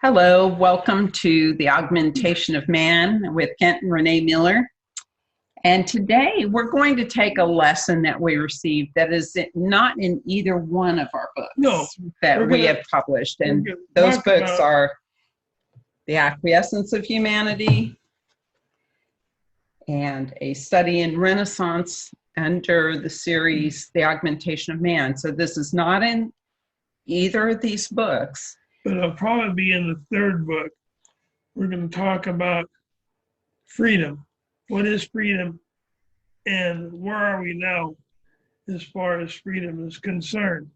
Hello, welcome to the Augmentation of Man with Kent and Renee Miller. And today we're going to take a lesson that we received that is not in either one of our books that we have published. And those books are The Acquiescence of Humanity and A Study in Renaissance under the series The Augmentation of Man. So this is not in either of these books. But it'll probably be in the third book. We're going to talk about freedom. What is freedom? And where are we now as far as freedom is concerned?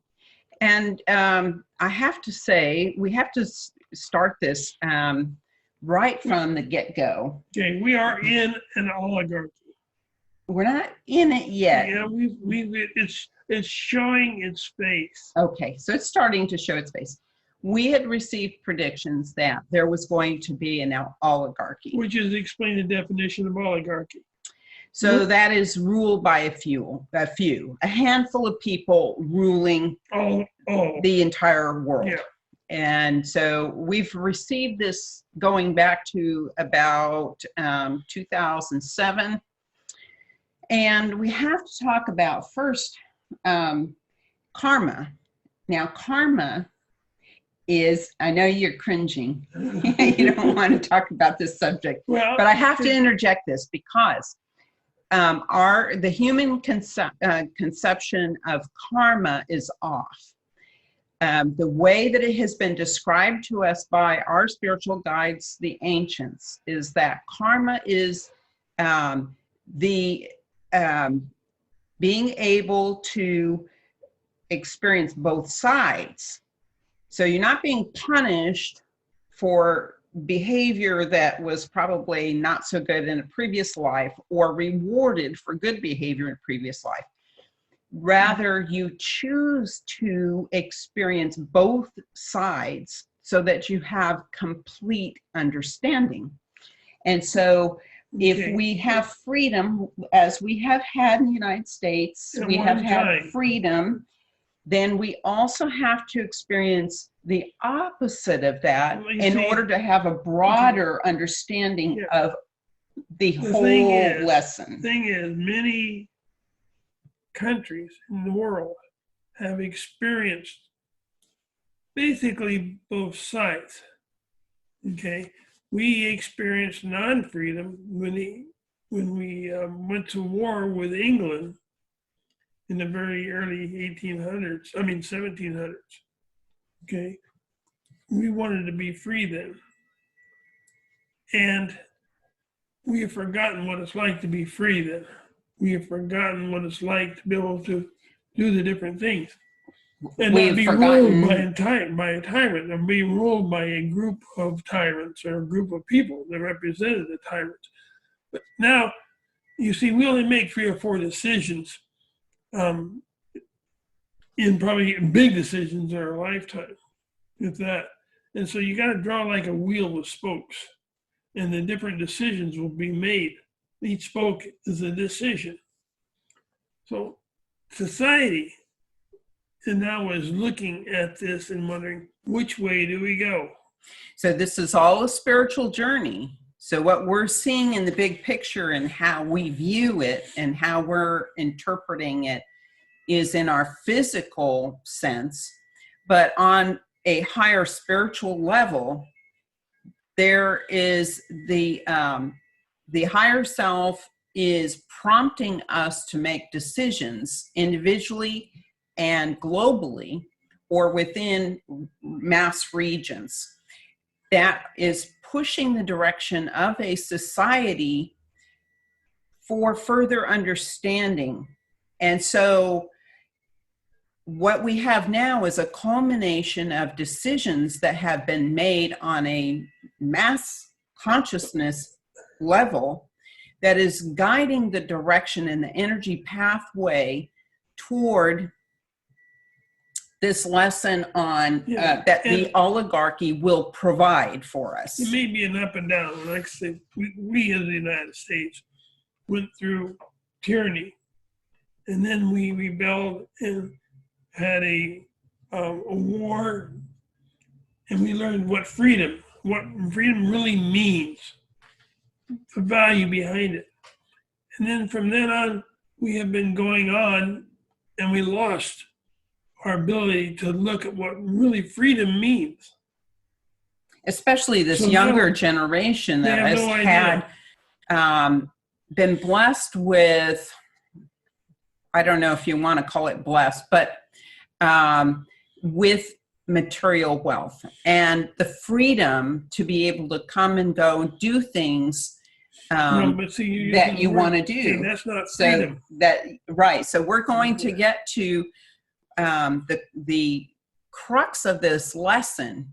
And I have to say, we have to start this right from the get-go. Okay, we are in an oligarchy. We're not in it yet. Yeah, it's showing its face. Okay, so it's starting to show its face. We had received predictions that there was going to be an oligarchy. Which is explain the definition of oligarchy. So that is ruled by a handful of people ruling the entire world. Yeah. And so we've received this going back to about 2007. And we have to talk about first karma. Now, karma is, I know you're cringing. You don't want to talk about this subject, but I have to interject this because the human conception of karma is off. The way that it has been described to us by our spiritual guides, the ancients, is that karma is being able to experience both sides. So you're not being punished for behavior that was probably not so good in a previous life or rewarded for good behavior in a previous life. Rather, you choose to experience both sides so that you have complete understanding. And so if we have freedom, as we have had in the United States, we have had freedom, then we also have to experience the opposite of that in order to have a broader understanding of the whole lesson. The thing is, many countries in the world have experienced basically both sides. Okay, we experienced non-freedom when we went to war with England in the very early 1700s. Okay, we wanted to be free then. And we have forgotten what it's like to be free then. We have forgotten what it's like to be able to do the different things. And not be ruled by a tyrant, and be ruled by a group of tyrants or a group of people that represented the tyrants. But now, you see, we only make 3 or 4 decisions in probably big decisions in our lifetime, with that. And so you got to draw like a wheel with spokes, and the different decisions will be made. Each spoke is a decision. So society now is looking at this and wondering, which way do we go? So this is all a spiritual journey. So what we're seeing in the big picture and how we view it and how we're interpreting it is in our physical sense, but on a higher spiritual level, there is the higher self is prompting us to make decisions individually and globally or within mass regions that is pushing the direction of a society for further understanding. And so what we have now is a culmination of decisions that have been made on a mass consciousness level that is guiding the direction and the energy pathway toward this lesson on that the oligarchy will provide for us. It may be an up and down. Like I said, we in the United States went through tyranny, and then we rebelled and had a war and we learned what freedom really means, the value behind it. And then from then on, we have been going on, and we lost our ability to look at what really freedom means. Especially this So younger now generation they that have has no had idea. been blessed with, I don't know if you want to call it blessed, but with material wealth and the freedom to be able to come and go and do things No, but see, that you want to see, do. that's not So freedom. right. So we're going to get to the crux of this lesson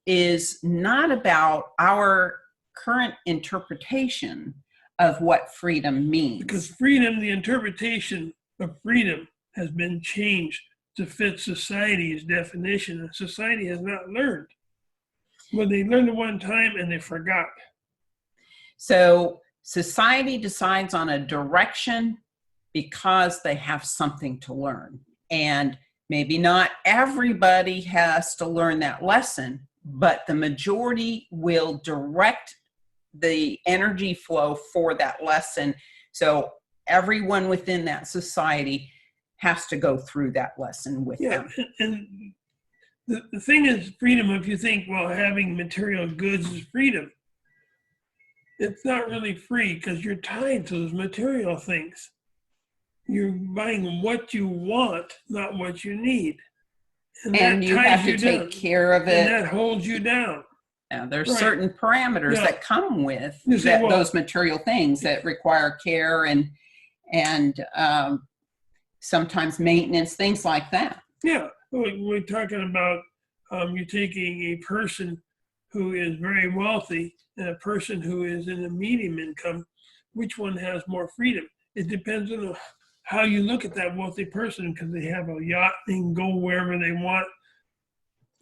is not about our current interpretation of what freedom means. Because freedom, the interpretation of freedom has been changed to fit society's definition, and society has not learned. Well, they learned it one time and they forgot. So society decides on a direction because they have something to learn. And maybe not everybody has to learn that lesson, but the majority will direct the energy flow for that lesson. So everyone within that society has to go through that lesson with them. And the thing is, freedom, if you think, well, having material goods is freedom, it's not really free because you're tied to those material things. You're buying what you want, not what you need. And you have to take care of it. And that holds you down. Now, there's certain parameters that come with those material things that require care and sometimes maintenance, things like that. Yeah, we're talking about you're taking a person who is very wealthy and a person who is in a medium income. Which one has more freedom? It depends on how you look at that wealthy person, because they have a yacht, they can go wherever they want,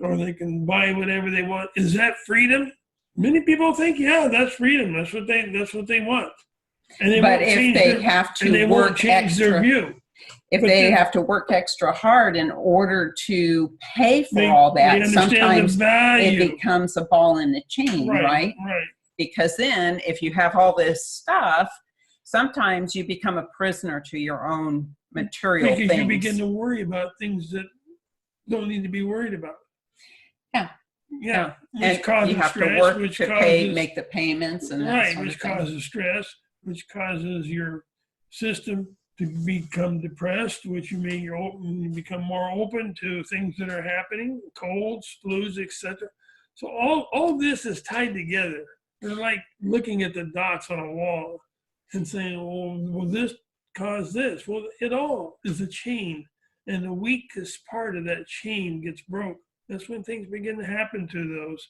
or they can buy whatever they want. Is that freedom? Many people think, yeah, that's freedom. That's what they want. And they but if they have to work extra, if they have to work extra hard in order to pay for all that, sometimes it becomes a ball in the chain, right? Right. Because then if you have all this stuff, sometimes you become a prisoner to your own material things. Because you begin to worry about things that don't need to be worried about. Yeah. Which causes you have stress, to work which to causes, make the payments and that sort which of thing. causes stress, which causes your system to become depressed, which you become more open to things that are happening, colds, flus, etc. So all this is tied together. They're like looking at the dots on a wall and saying, well, will this cause this? Well, it all is a chain, and the weakest part of that chain gets broke. That's when things begin to happen to those.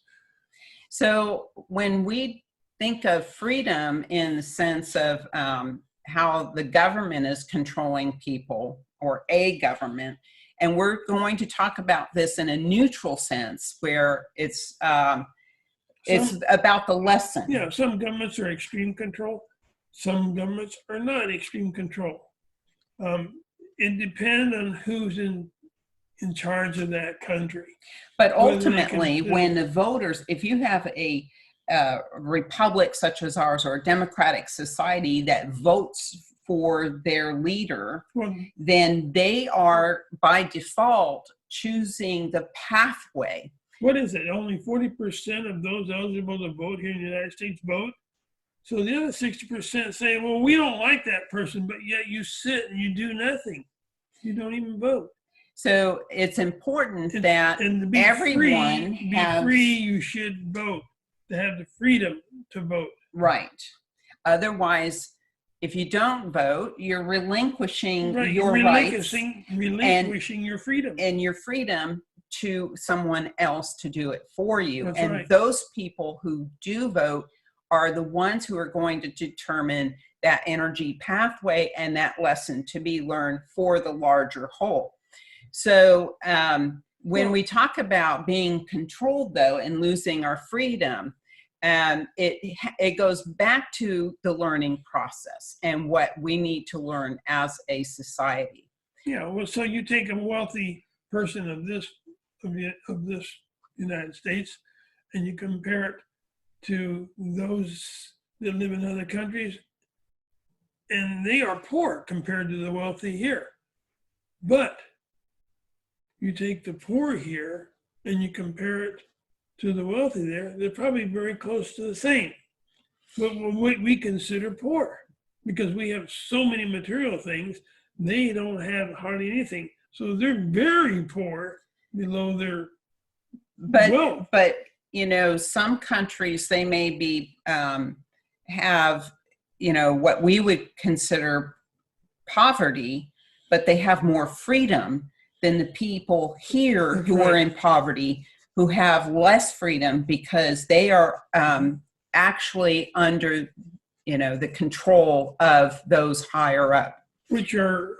So when we think of freedom in the sense of how the government is controlling people, or a government, and we're going to talk about this in a neutral sense where it's about the lesson. Yeah, some governments are extreme control. Some governments are not extreme control. It depends on who's in charge of that country. But ultimately, when the voters, if you have a republic such as ours, or a democratic society that votes for their leader, then they are by default choosing the pathway. What is it? Only 40% of those eligible to vote here in the United States vote. So the other 60% say, well, we don't like that person, but yet you sit and you do nothing. You don't even vote. So it's important that everyone has... free, you should vote, to have the freedom to vote. Right. Otherwise, if you don't vote, you're relinquishing your rights. Relinquishing your freedom. And your freedom to someone else to do it for you. That's and right. Those people who do vote are the ones who are going to determine that energy pathway and that lesson to be learned for the larger whole. So when we talk about being controlled, though, and losing our freedom, it goes back to the learning process and what we need to learn as a society. Yeah, well, so you take a wealthy person of this United States, and you compare it to those that live in other countries, and they are poor compared to the wealthy here. But you take the poor here and you compare it to the wealthy there, they're probably very close to the same. But what we consider poor, because we have so many material things, they don't have hardly anything. So they're very poor below their wealth. But you know, some countries, they may be have, you know, what we would consider poverty, but they have more freedom than the people here who are in poverty, who have less freedom because they are actually under, you know, the control of those higher up. Which are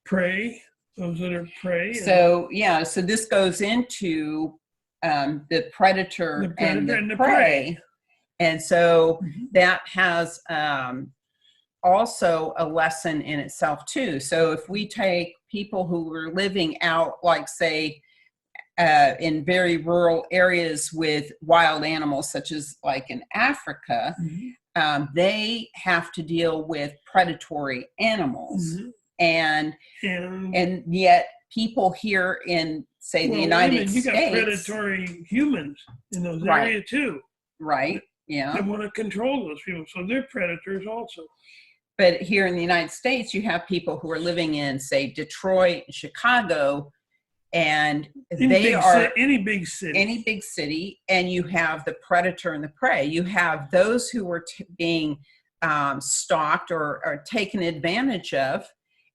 prey, those that are prey. So, yeah, so this goes into the predator and the prey. And so that has also a lesson in itself too. So if we take people who are living out, like say, in very rural areas with wild animals, such as like in Africa, they have to deal with predatory animals. And yet people here in, say, the United States. You got predatory humans in those areas too. Right, yeah. They want to control those people, so they're predators also. But here in the United States, you have people who are living in, say, Detroit, Chicago, and they are any big city, and you have the predator and the prey. You have those who are being stalked or taken advantage of,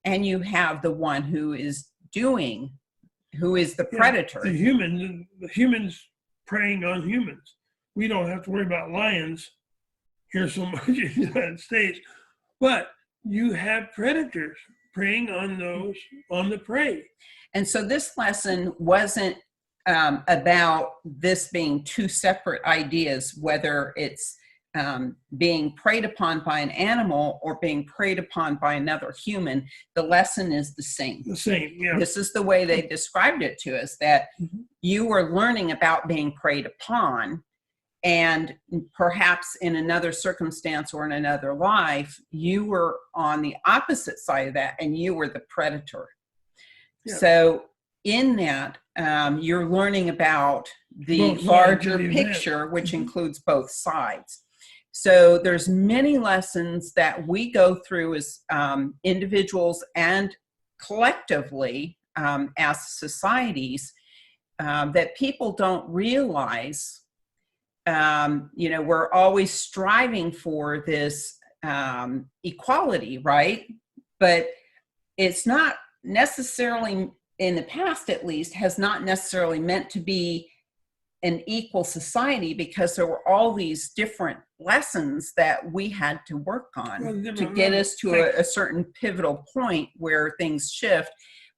and you have the one who is the predator. The humans preying on humans. We don't have to worry about lions here so much in the United States, but you have predators preying on those, on the prey. And so this lesson wasn't about this being two separate ideas, whether it's being preyed upon by an animal or being preyed upon by another human. The lesson is the same. The same, yeah. This is the way they described it to us, that you are learning about being preyed upon, and perhaps in another circumstance or in another life, you were on the opposite side of that and you were the predator. Yeah. So in that, you're learning about the larger picture, which includes both sides. So there's many lessons that we go through as individuals and collectively as societies that people don't realize. You know, we're always striving for this equality, right? But it's not necessarily, in the past at least, has not necessarily meant to be an equal society, because there were all these different lessons that we had to work on to get us to a certain pivotal point where things shift,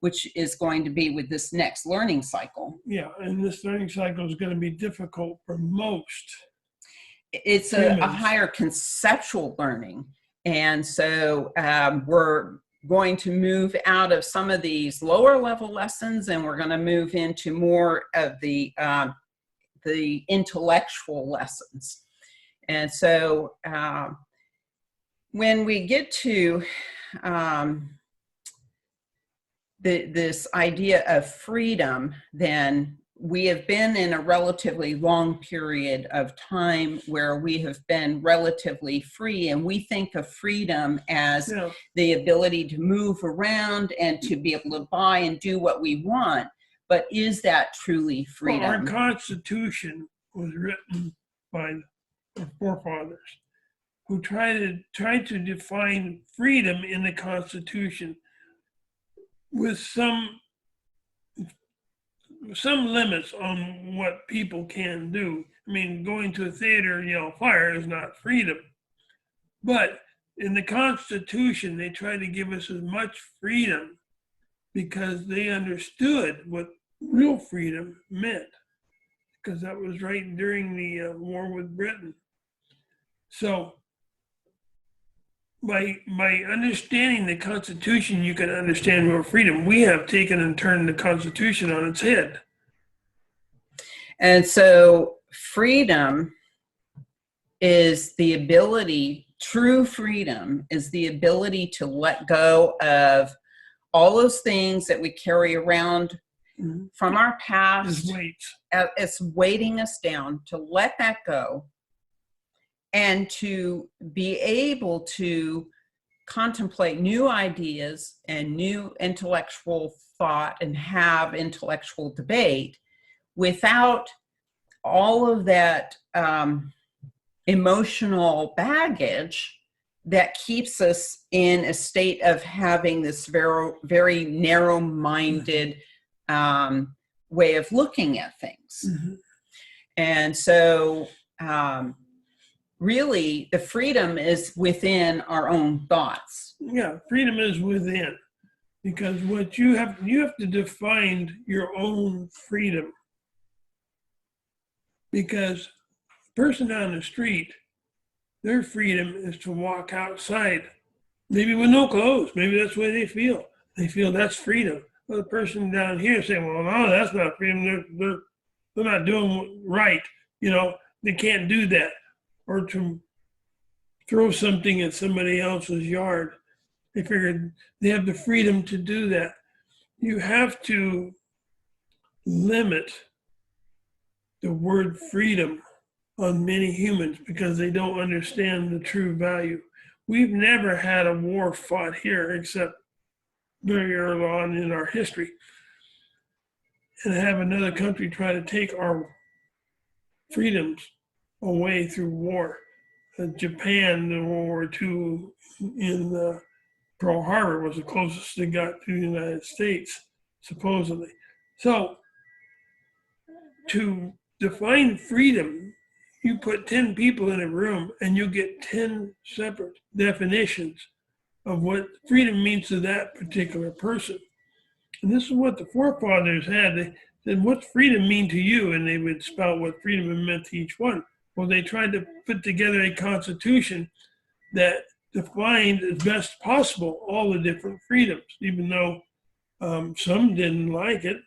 which is going to be with this next learning cycle. Yeah, and this learning cycle is going to be difficult for most. It's a higher conceptual learning. And so we're going to move out of some of these lower level lessons, and we're going to move into more of the intellectual lessons. And so when we get to this idea of freedom, then we have been in a relatively long period of time where we have been relatively free, and we think of freedom as the ability to move around and to be able to buy and do what we want. But is that truly freedom? Well, our Constitution was written by our forefathers, who tried to define freedom in the Constitution with some limits on what people can do. I mean, going to a theater and yell fire is not freedom. But in the Constitution, they tried to give us as much freedom because they understood what real freedom meant, because that was right during the war with Britain. So by understanding the Constitution, you can understand real freedom. We have taken and turned the Constitution on its head. And so freedom is the ability, true freedom is the ability to let go of all those things that we carry around from our past. It's weighting us down, to let that go and to be able to contemplate new ideas and new intellectual thought and have intellectual debate without all of that emotional baggage that keeps us in a state of having this very, very narrow-minded way of looking at things. And so really the freedom is within our own thoughts. Yeah, freedom is within, because what you have to define your own freedom. Because the person on the street, their freedom is to walk outside, maybe with no clothes. Maybe that's the way they feel. They feel that's freedom. Well, the person down here saying, well, no, that's not freedom. They're not doing right. You know, they can't do that. Or to throw something at somebody else's yard. They figured they have the freedom to do that. You have to limit the word freedom on many humans because they don't understand the true value. We've never had a war fought here except very early on in our history. And have another country try to take our freedoms away through war. Japan in World War II in Pearl Harbor was the closest they got to the United States, supposedly. So to define freedom, you put 10 people in a room and you get 10 separate definitions of what freedom means to that particular person. And this is what the forefathers had. They said, what's freedom mean to you? And they would spout what freedom meant to each one. Well, they tried to put together a constitution that defined as best possible all the different freedoms, even though some didn't like it.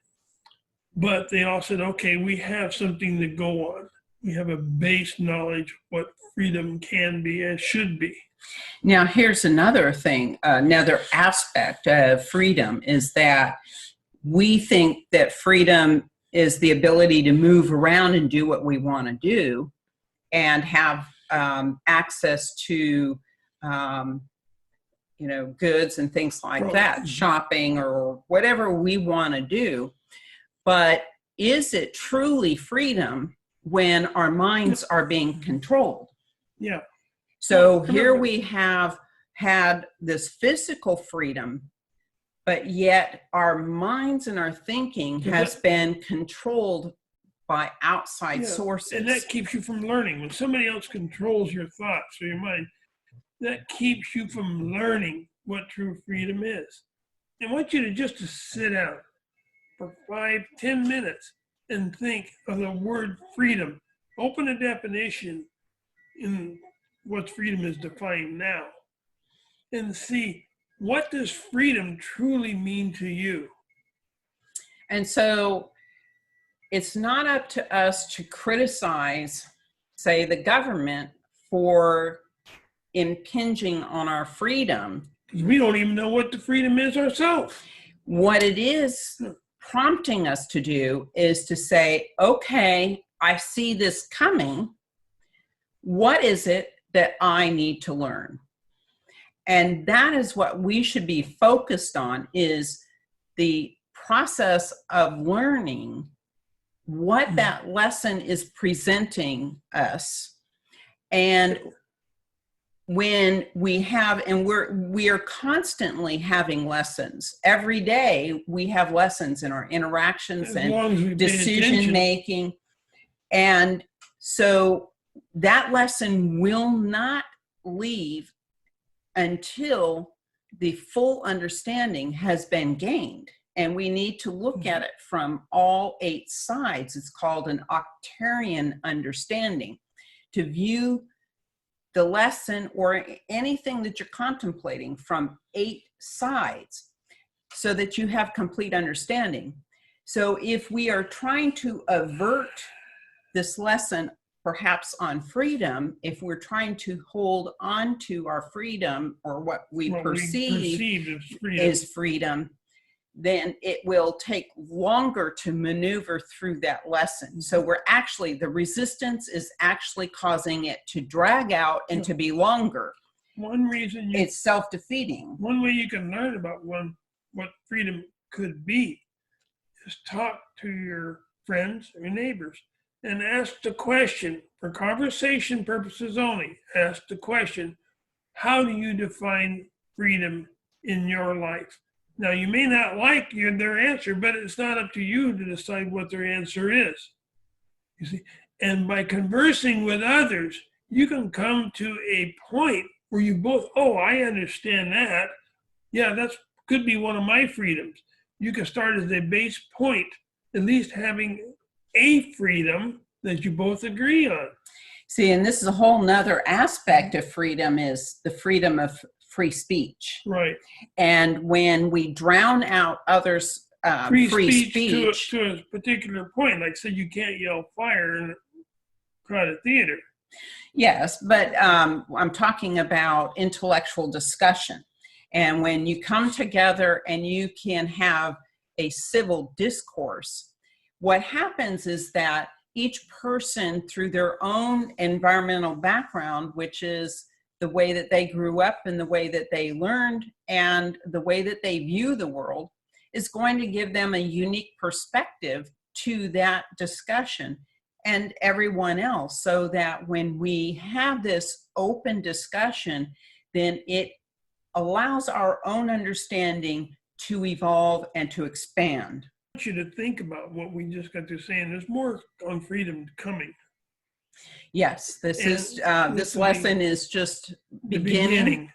But they all said, okay, we have something to go on. We have a base knowledge of what freedom can be and should be. Now, here's another thing, another aspect of freedom is that we think that freedom is the ability to move around and do what we want to do and have access to, goods and things like that, shopping or whatever we want to do. But is it truly freedom when our minds are being controlled? Yeah. So here we have had this physical freedom, but yet our minds and our thinking has been controlled by outside sources. And that keeps you from learning. When somebody else controls your thoughts or your mind, that keeps you from learning what true freedom is. I want you to sit out for 5-10 minutes and think of the word freedom. Open a definition in what freedom is defined now and see, what does freedom truly mean to you? And so it's not up to us to criticize, say, the government for impinging on our freedom. We don't even know what the freedom is ourselves. What it is prompting us to do is to say, okay, I see this coming. What is it that I need to learn? And that is what we should be focused on, is the process of learning what that lesson is presenting us. And when we have, and we are constantly having lessons. Every day we have lessons in our interactions and decision making. And so that lesson will not leave until the full understanding has been gained. And we need to look at it from all 8 sides. It's called an octarian understanding, to view the lesson or anything that you're contemplating from 8 sides so that you have complete understanding. So if we are trying to avert this lesson perhaps on freedom, if we're trying to hold on to our freedom or what we perceive is freedom, then it will take longer to maneuver through that lesson. So we're actually, the resistance is actually causing it to drag out and to be longer. One reason it's self-defeating. One way you can learn about what freedom could be is talk to your friends or neighbors and ask the question, for conversation purposes only, ask the question, how do you define freedom in your life? Now, you may not like their answer, but it's not up to you to decide what their answer is. You see, and by conversing with others, you can come to a point where you both, oh, I understand that. Yeah, that could be one of my freedoms. You can start as a base point, at least having a freedom that you both agree on. See, and this is a whole nother aspect of freedom, is the freedom of free speech. Right. And when we drown out others' free speech to a particular point, like say you can't yell fire in a crowded theater. Yes, but I'm talking about intellectual discussion. And when you come together and you can have a civil discourse, what happens is that each person, through their own environmental background, which is the way that they grew up and the way that they learned and the way that they view the world, is going to give them a unique perspective to that discussion and everyone else, so that when we have this open discussion, then it allows our own understanding to evolve and to expand. I want you to think about what we just got through saying. There's more on freedom coming. Yes, this lesson is just beginning.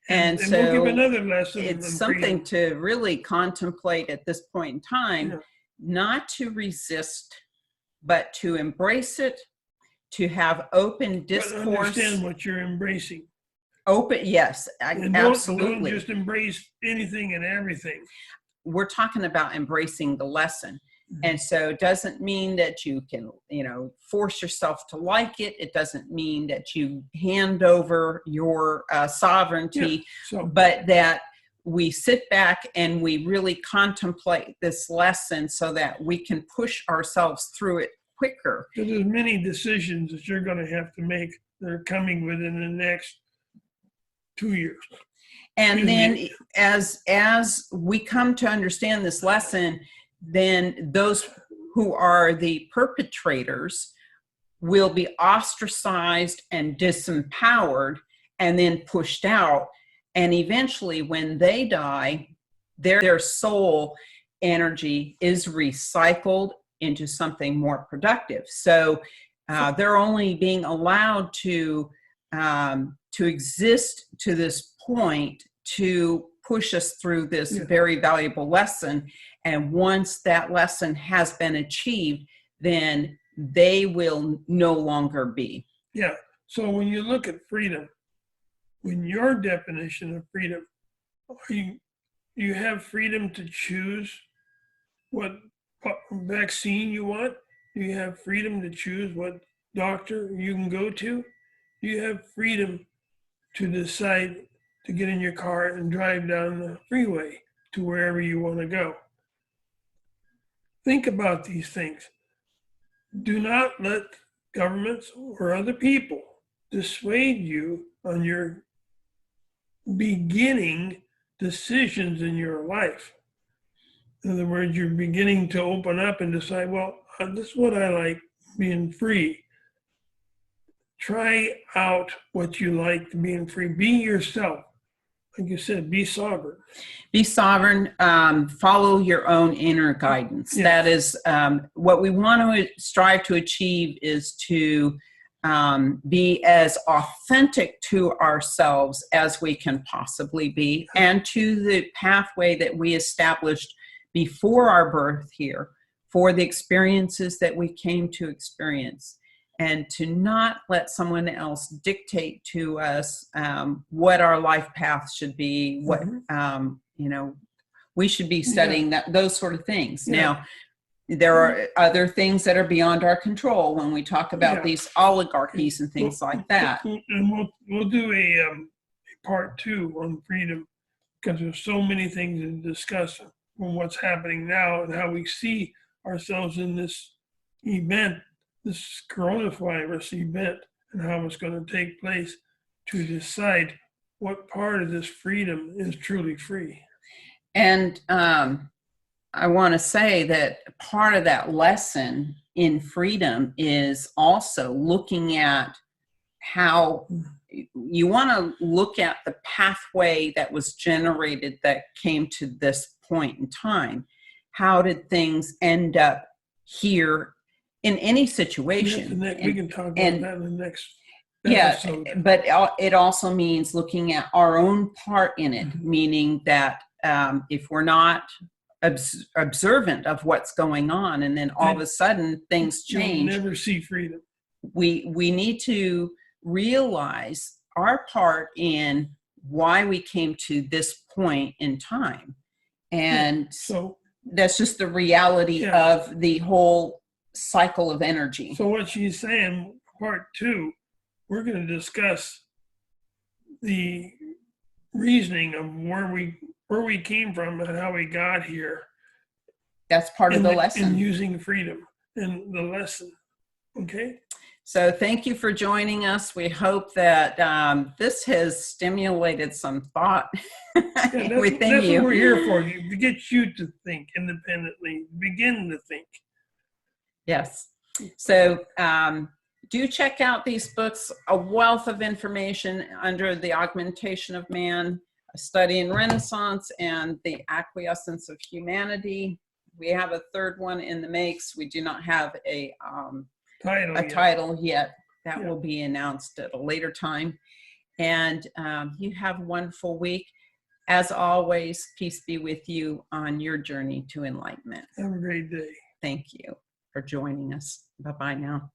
And so we'll give another lesson. It's something to really contemplate at this point in time, not to resist, but to embrace it, to have open discourse. But understand what you're embracing. Open, yes, absolutely. Don't just embrace anything and everything. We're talking about embracing the lesson. And so it doesn't mean that you can, force yourself to like it. It doesn't mean that you hand over your sovereignty, but that we sit back and we really contemplate this lesson so that we can push ourselves through it quicker. So there's many decisions that you're going to have to make that are coming within the next 2 years. And then as we come to understand this lesson, then those who are the perpetrators will be ostracized and disempowered and then pushed out. And eventually when they die, their soul energy is recycled into something more productive. So they're only being allowed to exist to this point to push us through this very valuable lesson. And once that lesson has been achieved, then they will no longer be. Yeah. So when you look at freedom, when your definition of freedom, you have freedom to choose what vaccine you want. You have freedom to choose what doctor you can go to. You have freedom to decide to get in your car and drive down the freeway to wherever you want to go. Think about these things. Do not let governments or other people dissuade you on your beginning decisions in your life. In other words, you're beginning to open up and decide, well, this is what I like, being free. Try out what you like, being free. Be yourself. Like you said, be sovereign. Be sovereign. Follow your own inner guidance. Yes. That is what we want to strive to achieve, is to be as authentic to ourselves as we can possibly be, and to the pathway that we established before our birth here, for the experiences that we came to experience. And to not let someone else dictate to us what our life path should be, what we should be studying, those sort of things. Now, there are other things that are beyond our control when we talk about Yeah. these oligarchies and things like that. And we'll do a part 2 on freedom, because there's so many things to discuss from what's happening now and how we see ourselves in this event, this coronavirus event, and how it's going to take place to decide what part of this freedom is truly free. And I want to say that part of that lesson in freedom is also looking at how you want to look at the pathway that was generated that came to this point in time. How did things end up here in any situation? We can talk about that in the next episode. Yeah, but it also means looking at our own part in it, meaning that if we're not observant of what's going on, and then all of a sudden things change, you'll never see freedom. We need to realize our part in why we came to this point in time, and so that's just the reality of the whole cycle of energy. So what she's saying, part 2, we're going to discuss the reasoning of where we came from and how we got here. That's part of the lesson. And using freedom and the lesson. Okay? So thank you for joining us. We hope that this has stimulated some thought within you. That's what we're here for, to get you to think independently, begin to think. Yes. So do check out these books, A Wealth of Information under the Augmentation of Man, A Study in Renaissance, and The Acquiescence of Humanity. We have a third one in the makes. We do not have a title yet. That will be announced at a later time. And you have a wonderful week. As always, peace be with you on your journey to enlightenment. Have a great day. Thank you for joining us. Bye-bye now.